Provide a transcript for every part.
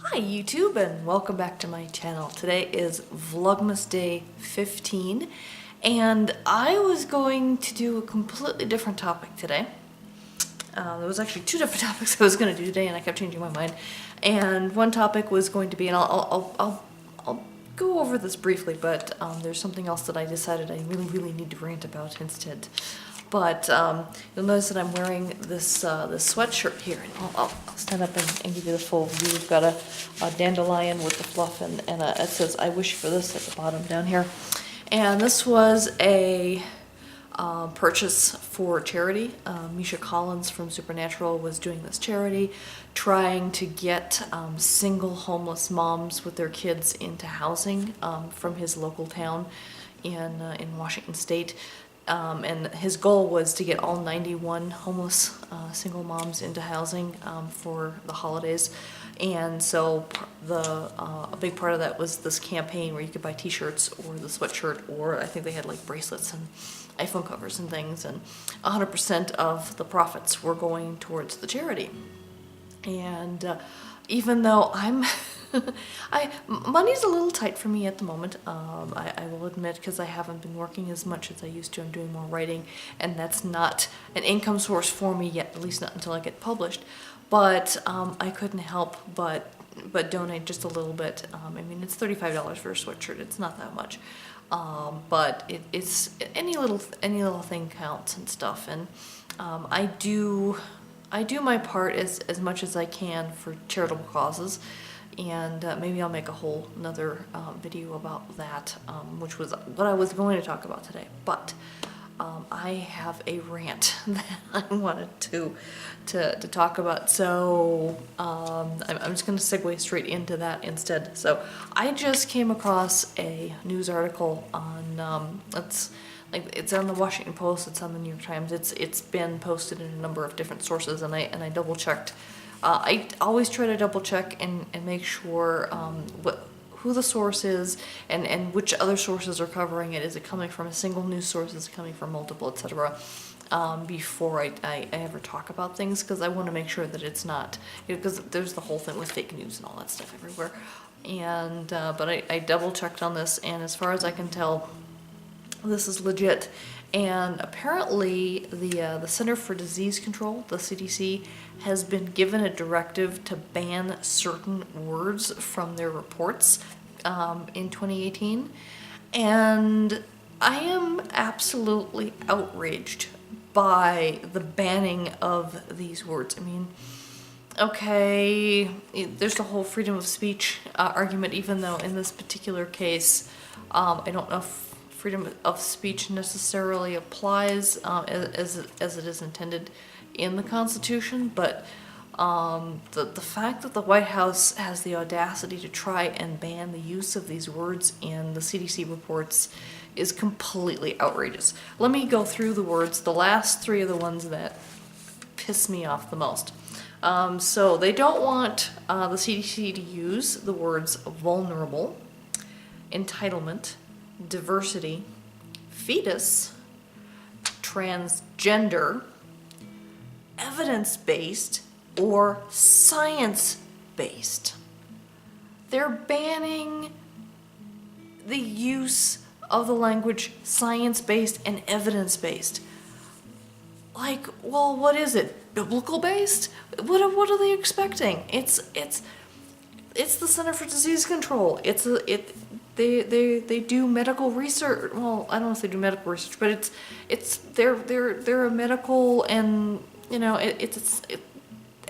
Hi YouTube and welcome back to my channel. Today is Vlogmas Day 15 and I was going to do a completely different topic today. There was actually two different topics I was going to do today and I kept changing my mind. And one topic was going to be, and I'll go over this briefly, but there's something else that I decided I really need to rant about instead. But you'll notice that I'm wearing this sweatshirt here. And I'll stand up and give you the full view. We've got a dandelion with the fluff, and it says, "I wish for this" at the bottom down here. And this was a purchase for charity. Misha Collins from Supernatural was doing this charity, trying to get single homeless moms with their kids into housing from his local town in Washington State. And his goal was to get all 91 homeless single moms into housing for the holidays. And so a big part of that was this campaign where you could buy t-shirts or the sweatshirt, or I think they had like bracelets and iPhone covers and things, and 100% of the profits were going towards the charity. And even though money's a little tight for me at the moment, I will admit, because I haven't been working as much as I used to. I'm doing more writing, and that's not an income source for me yet, at least not until I get published. But I couldn't help but donate just a little bit. I mean, it's $35 for a sweatshirt. It's not that much, but it's any little thing counts and stuff. And I do my part as much as I can for charitable causes. And maybe I'll make a whole another video about that, which was what I was going to talk about today. But I have a rant that I wanted to talk about, so I'm just going to segue straight into that instead. So I just came across a news article on it's on the Washington Post, it's on the New York Times, it's been posted in a number of different sources, and I double checked. I always try to double check and make sure who the source is and which other sources are covering it. Is it coming from a single news source? Is it coming from multiple, etc. Before I ever talk about things, because I want to make sure that it's not, because there's the whole thing with fake news and all that stuff everywhere. And but I double checked on this, and as far as I can tell, this is legit. And apparently the Center for Disease Control, the CDC, has been given a directive to ban certain words from their reports in 2018. And I am absolutely outraged by the banning of these words. I mean, okay, there's the whole freedom of speech argument, even though in this particular case, I don't know if freedom of speech necessarily applies as it is intended in the Constitution, but the fact that the White House has the audacity to try and ban the use of these words in the CDC reports is completely outrageous. Let me go through the words, the last three are the ones that piss me off the most. So they don't want the CDC to use the words vulnerable, entitlement, diversity, fetus, transgender, evidence-based, or science-based. They're banning the use of the language science-based and evidence-based. Like, well, what is it? Biblical-based? What are they expecting? It's the Center for Disease Control. They do medical research. Well, I don't know if they do medical research, but they're a medical, and you know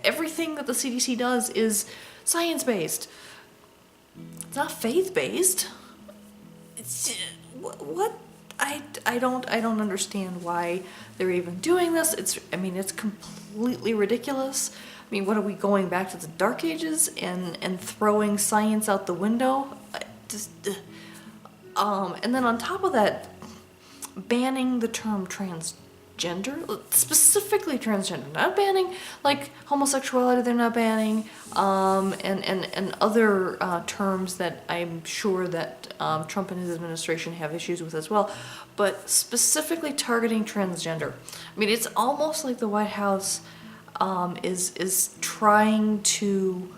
everything that the CDC does is science based. It's not faith based. It's what I don't understand why they're even doing this. It's completely ridiculous. I mean, what are we going back to the Dark Ages and throwing science out the window? And then on top of that, banning the term transgender, specifically transgender, not banning like homosexuality, they're not banning, and other terms that I'm sure that Trump and his administration have issues with as well, but specifically targeting transgender. I mean, it's almost like the White House is trying to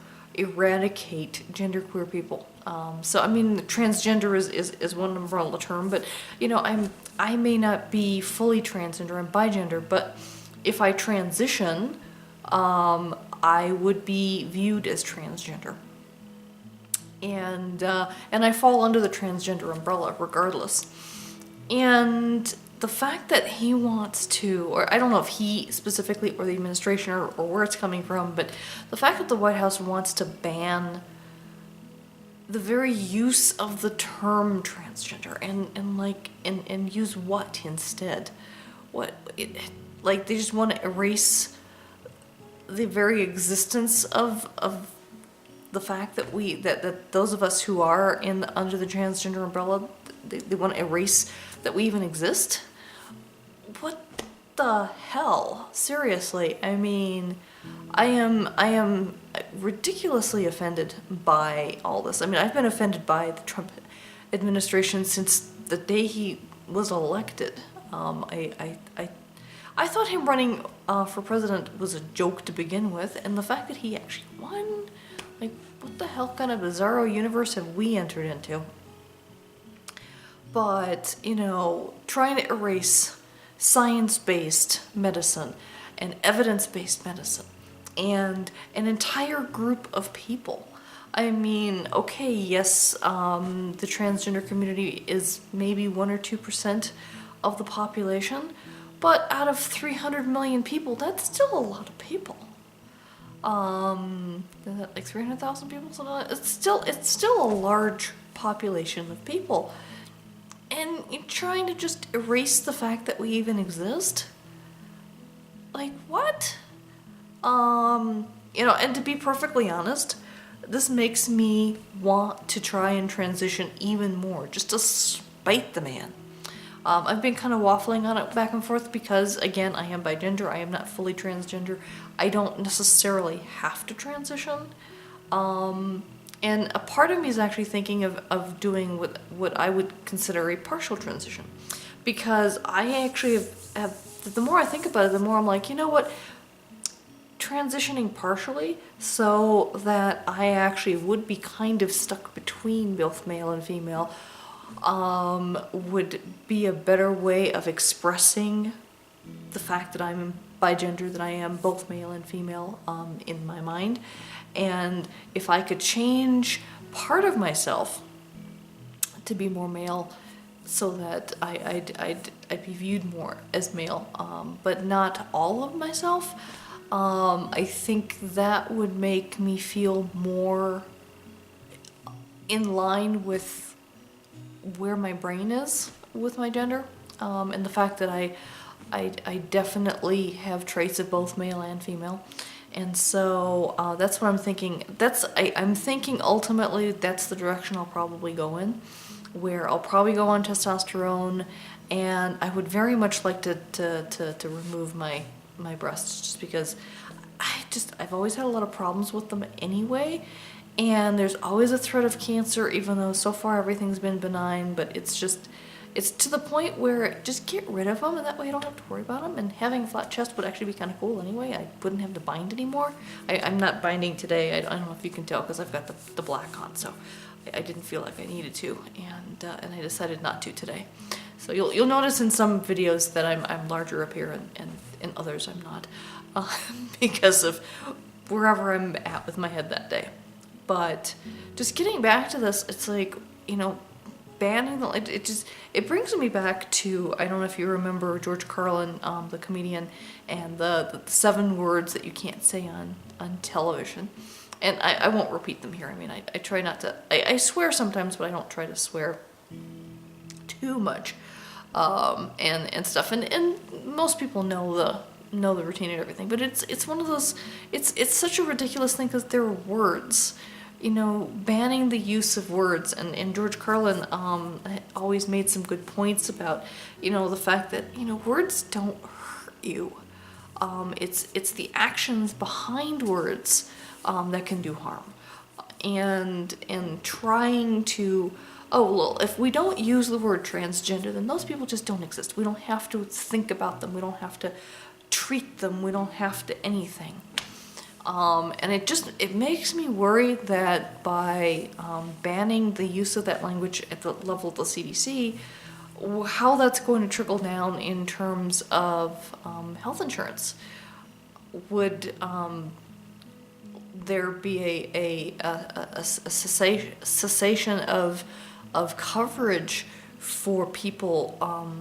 eradicate genderqueer people. So I mean, transgender is one umbrella term, but you know, I may not be fully transgender, I'm bigender, but if I transition, I would be viewed as transgender. And I fall under the transgender umbrella regardless. And the fact that he wants to, or I don't know if he specifically or the administration or where it's coming from, but the fact that the White House wants to ban the very use of the term transgender and use what instead? Like they just want to erase the very existence of the fact that that those of us who are under the transgender umbrella, they want to erase that we even exist. What the hell? Seriously, I mean, I am ridiculously offended by all this. I mean, I've been offended by the Trump administration since the day he was elected. I thought him running for president was a joke to begin with, and the fact that he actually won, like, what the hell kind of bizarro universe have we entered into? But, you know, trying to erase science-based medicine and evidence-based medicine and an entire group of people. I mean, okay, yes, the transgender community is maybe 1 or 2% of the population, but out of 300 million people, that's still a lot of people. Is that like 300,000 people? Something like that? It's still a large population of people. And you're trying to just erase the fact that we even exist? Like, what? You know, and to be perfectly honest, this makes me want to try and transition even more, just to spite the man. I've been kind of waffling on it back and forth because, again, I am bigender, I am not fully transgender. I don't necessarily have to transition. And a part of me is actually thinking of doing what I would consider a partial transition. Because I actually have, the more I think about it, the more I'm like, you know what? Transitioning partially so that I actually would be kind of stuck between both male and female would be a better way of expressing the fact that I'm bigender, that I am both male and female in my mind. And if I could change part of myself to be more male so that I'd be viewed more as male, but not all of myself, I think that would make me feel more in line with where my brain is with my gender, and the fact that I definitely have traits of both male and female. And so that's what I'm thinking. I'm thinking ultimately that's the direction I'll probably go in, where I'll probably go on testosterone, and I would very much like to remove my breasts, just because I've always had a lot of problems with them anyway, and there's always a threat of cancer, even though so far everything's been benign. But it's to the point where just get rid of them, and that way I don't have to worry about them. And having a flat chest would actually be kind of cool anyway. I wouldn't have to bind anymore. I'm not binding today. I don't know if you can tell because I've got the black on, so I didn't feel like I needed to, and I decided not to today. So you'll notice in some videos that I'm larger up here, and in others I'm not, because of wherever I'm at with my head that day. But just getting back to this, it's like, you know, banning it brings me back to, I don't know if you remember George Carlin, the comedian, and the 7 words that you can't say on television. And I won't repeat them here. I mean, I try not to, I swear sometimes, but I don't try to swear too much, and stuff. And most people know the routine and everything, but it's one of those, it's such a ridiculous thing because they're words. You know, banning the use of words, and George Carlin always made some good points about, you know, the fact that, you know, words don't hurt you. It's the actions behind words that can do harm. And trying to, oh, well, if we don't use the word transgender, then those people just don't exist. We don't have to think about them. We don't have to treat them. We don't have to anything. And it makes me worry that by banning the use of that language at the level of the CDC, how that's going to trickle down in terms of health insurance. Would there be a cessation of coverage for people?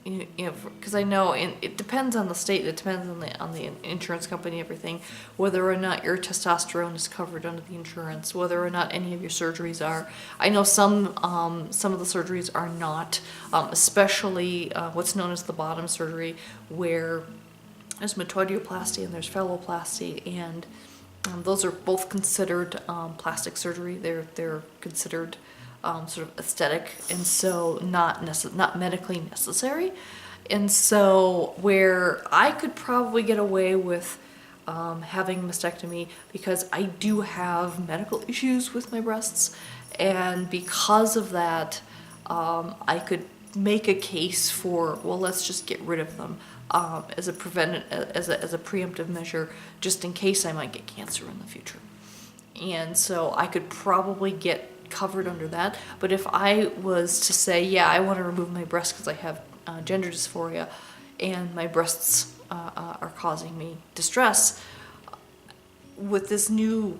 Because I know it depends on the state, it depends on the insurance company, everything, whether or not your testosterone is covered under the insurance, whether or not any of your surgeries are. I know some of the surgeries are not, especially what's known as the bottom surgery, where there's metoidioplasty and there's phalloplasty, and those are both considered plastic surgery. They're considered sort of aesthetic, and so not medically necessary. And so where I could probably get away with having a mastectomy, because I do have medical issues with my breasts, and because of that, I could make a case for, well, let's just get rid of them as a preemptive measure, just in case I might get cancer in the future. And so I could probably get covered under that. But if I was to say, yeah, I want to remove my breasts because I have gender dysphoria and my breasts are causing me distress, with this new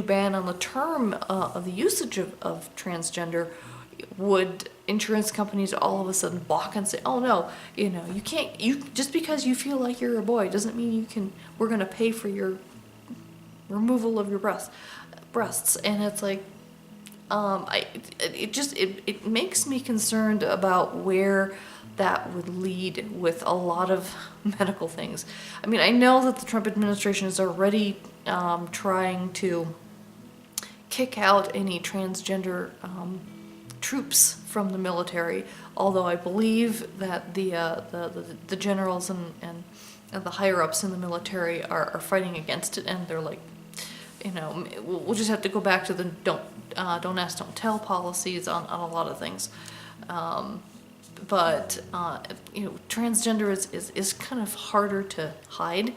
ban on the term of the usage of transgender, would insurance companies all of a sudden balk and say, oh no, you can't, just because you feel like you're a boy doesn't mean we're going to pay for your removal of your breasts. And it's like, it makes me concerned about where that would lead with a lot of medical things. I mean, I know that the Trump administration is already trying to kick out any transgender troops from the military, although I believe that the generals and the higher ups in the military are fighting against it, and they're like, we'll just have to go back to the don't ask, don't tell policies on a lot of things. But transgender is kind of harder to hide.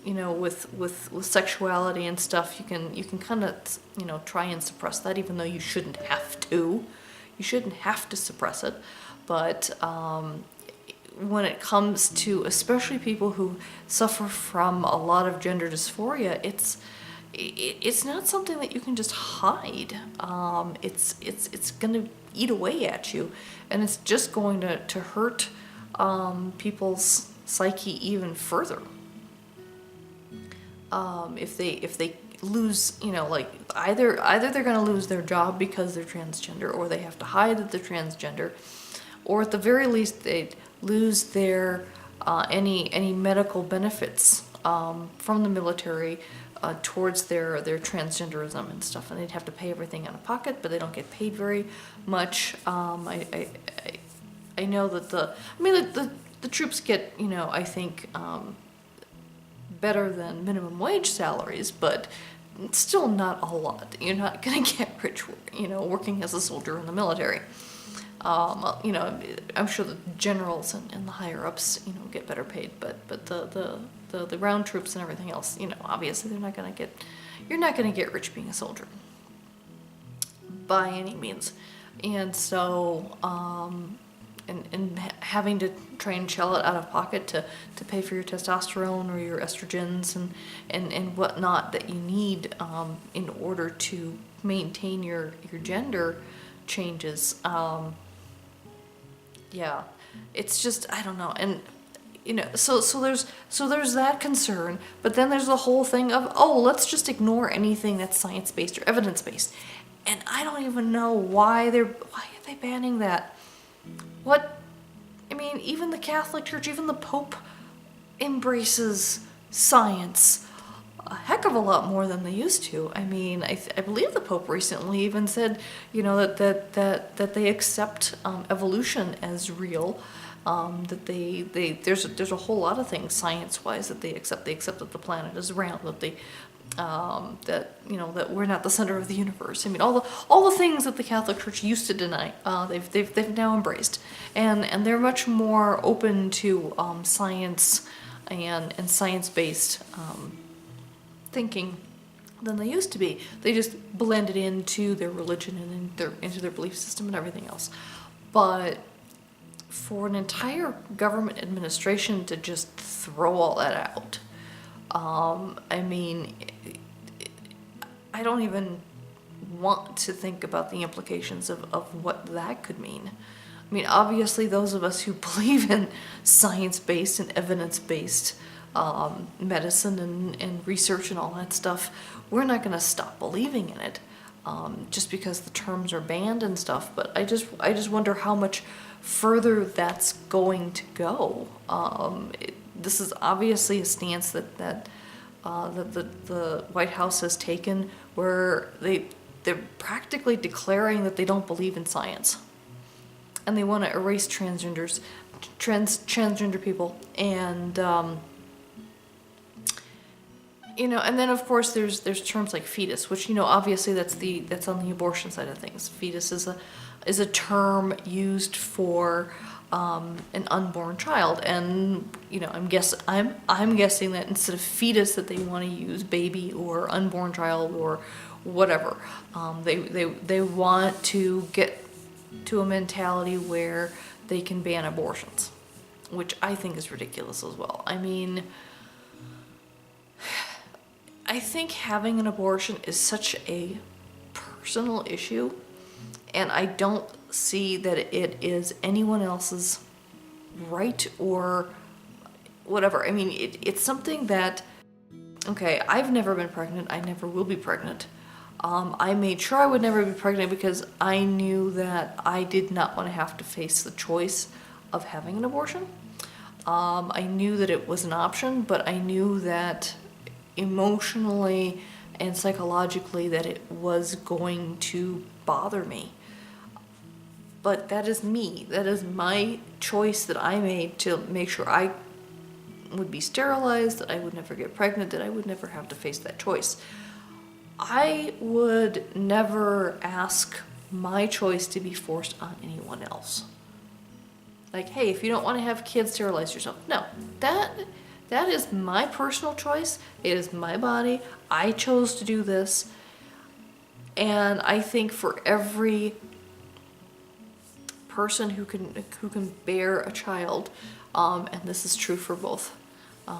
With sexuality and stuff, you can kind of try and suppress that, even though you shouldn't have to. You shouldn't have to suppress it, but when it comes to especially people who suffer from a lot of gender dysphoria, it's not something that you can just hide. It's going to eat away at you, and it's just going to hurt people's psyche even further. If they lose, either they're going to lose their job because they're transgender, or they have to hide that they're transgender, or at the very least they lose their any medical benefits from the military towards their transgenderism and stuff, and they'd have to pay everything out of pocket, but they don't get paid very much. I know that the troops get, I think, better than minimum wage salaries, but it's still not a lot. You're not going to get rich, working as a soldier in the military. I'm sure the generals and the higher ups, get better paid, but the ground troops and everything else, obviously you're not going to get rich being a soldier by any means. And so, and having to try and shell it out of pocket to pay for your testosterone or your estrogens and whatnot that you need in order to maintain your gender changes. Yeah, it's just, I don't know. And so there's that concern, but then there's the whole thing of, let's just ignore anything that's science-based or evidence-based. And I don't even know why are they banning that? Even the Catholic Church, even the Pope embraces science a heck of a lot more than they used to. I believe the Pope recently even said, that they accept evolution as real. That there's a whole lot of things science-wise that they accept. They accept that the planet is round. That we're not the center of the universe. All the things that the Catholic Church used to deny, they've now embraced, and they're much more open to science and science-based thinking than they used to be. They just blended into their religion and into their belief system and everything else. But for an entire government administration to just throw all that out, I mean, I don't even want to think about the implications of what that could mean. I mean, obviously those of us who believe in science-based and evidence-based medicine and research and all that stuff, we're not going to stop believing in it just because the terms are banned and stuff. But I just wonder how much further that's going to go. This is obviously a stance that the White House has taken, where they're practically declaring that they don't believe in science, and they want to erase transgender people, and you know, and then of course there's terms like fetus, which, you know, obviously that's on the abortion side of things. Fetus is a term used for an unborn child, and you know, I'm guessing that instead of fetus that they want to use baby or unborn child or whatever. They want to get to a mentality where they can ban abortions, which I think is ridiculous as well. I mean, I think having an abortion is such a personal issue, and I don't see that it is anyone else's right or whatever. I mean, it's something that, okay, I've never been pregnant. I never will be pregnant. I made sure I would never be pregnant because I knew that I did not want to have to face the choice of having an abortion. I knew that it was an option, but I knew that emotionally and psychologically that it was going to bother me. But that is me. That is my choice that I made to make sure I would be sterilized, that I would never get pregnant, that I would never have to face that choice. I would never ask my choice to be forced on anyone else. Like, hey, if you don't want to have kids, sterilize yourself. No, that is my personal choice. It is my body. I chose to do this. And I think for every person who can bear a child, and this is true for both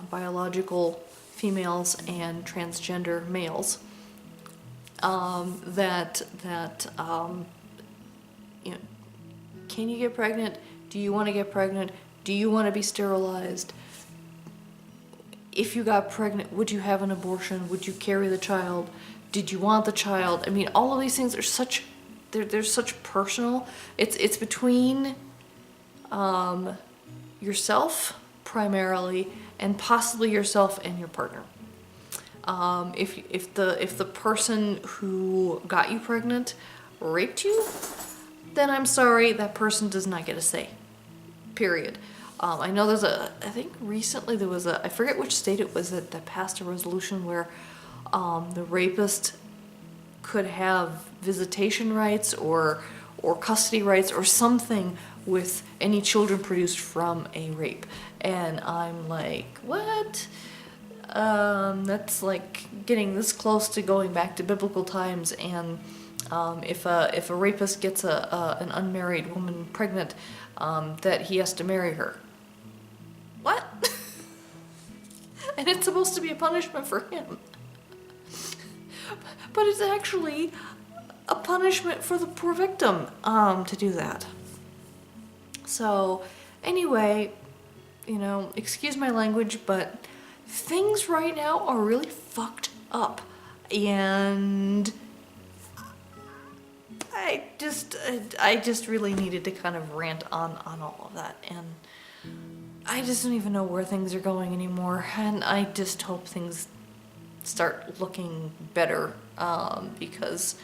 biological females and transgender males, you know, can you get pregnant? Do you want to get pregnant? Do you want to be sterilized? If you got pregnant, would you have an abortion? Would you carry the child? Did you want the child? I mean, all of these things are such, they're such personal. It's between yourself primarily, and possibly yourself and your partner. If the person who got you pregnant raped you, then I'm sorry, that person does not get a say. Period. I know I think recently there was I forget which state it was that passed a resolution where the rapist could have visitation rights or custody rights or something with any children produced from a rape. And I'm like, what? That's like getting this close to going back to biblical times, and if a rapist gets an unmarried woman pregnant, that he has to marry her. What? And it's supposed to be a punishment for him. But it's actually a punishment for the poor victim to do that. So anyway, you know, excuse my language, but things right now are really fucked up. And I just really needed to kind of rant on all of that. And I just don't even know where things are going anymore. And I just hope things start looking better, because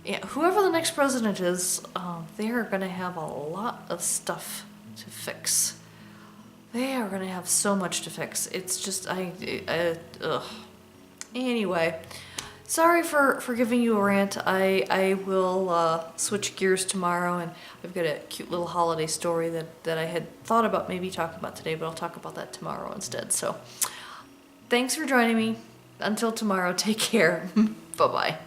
yeah, whoever the next president is, they are going to have a lot of stuff to fix. They are going to have so much to fix. It's just, ugh. Anyway, sorry for giving you a rant. I will switch gears tomorrow, and I've got a cute little holiday story that I had thought about maybe talking about today, but I'll talk about that tomorrow instead. So thanks for joining me. Until tomorrow, take care. Bye-bye.